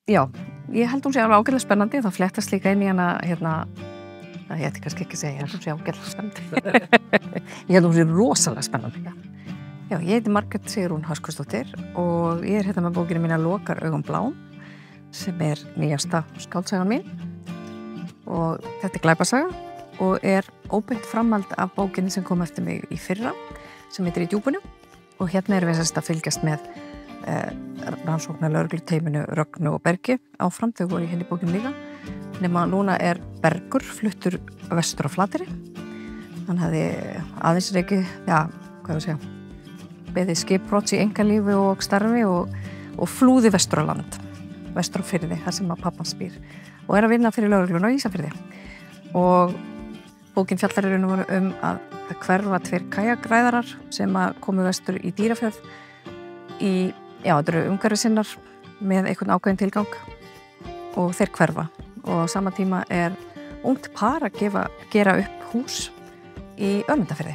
Já, ég held hún sé alveg ágætlega spennandi, þá fléttast líka inn í hana, það ég ætti kannski ekki að segja, ég held hún sé ágætlega spennandi. Ég held hún sé rosalega spennandi. Já, ég heiti Margrét Sigrún Höskuldsdóttir og ég er með bókina mína Lokar augum blám, sem er nýjasta skáldsagan mín og þetta glæpasaga og er óbeint framhald af bókinni sem kom eftir mig í fyrra, sem heitir Í djúpinu og hérna erum við að fylgjast með rannsóknar lögregluteyminu Rögnu og Bergi áfram, þau voru í henni bókinu líka nema núna er Bergur fluttur vestur á Flateyri hann hafði aðeins reikið beðið skipbrots í einkalífi og starfi og flúði vestur á land vestur á Firði, þar sem að pappan spýr og er að vinna fyrir lögregluna á Ísafirði og bókin fjallar í raun og veru að hverfa 2 kajakræðarar sem að komu vestur í Dýrafjörð þetta eru umhverfisinnar með einhvern ákveðin tilgang og þeir hverfa og á sama tíma er ungt par að gera upp hús í Önundarfirði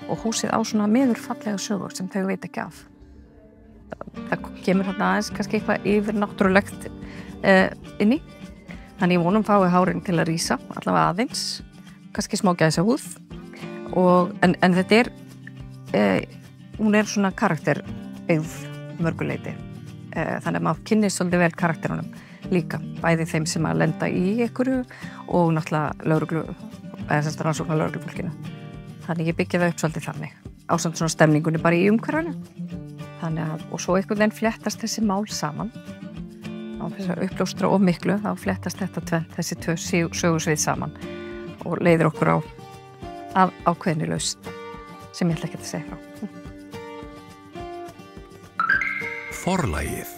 og húsið á svona miðurfallega sögur sem þau veit ekki af. Það kemur hérna aðeins kannski eitthvað yfir náttúrulegt inni þannig ég vonum fái hárin til að rísa allavega aðeins, kannski smá gæsahúð en þetta hún er svona karakterbyggð mörguleiti þannig að maður kynnist svolítið vel karakterunum líka, bæði þeim sem að lenda í einhverju og náttúrulega lögreglu eða rannsóknar lögreglufólkinu þannig ég byggja það upp svolítið þannig ásamt svona stemningunni bara í umhverfinu þannig að, og svo einhvern veginn fléttast þessi mál saman á þess að uppljóstra of miklu þá fléttast þessi 2 sögursvið saman og leiðir okkur að ákveðinni lausn sem ég ætla ekki að segja frá. Forlagið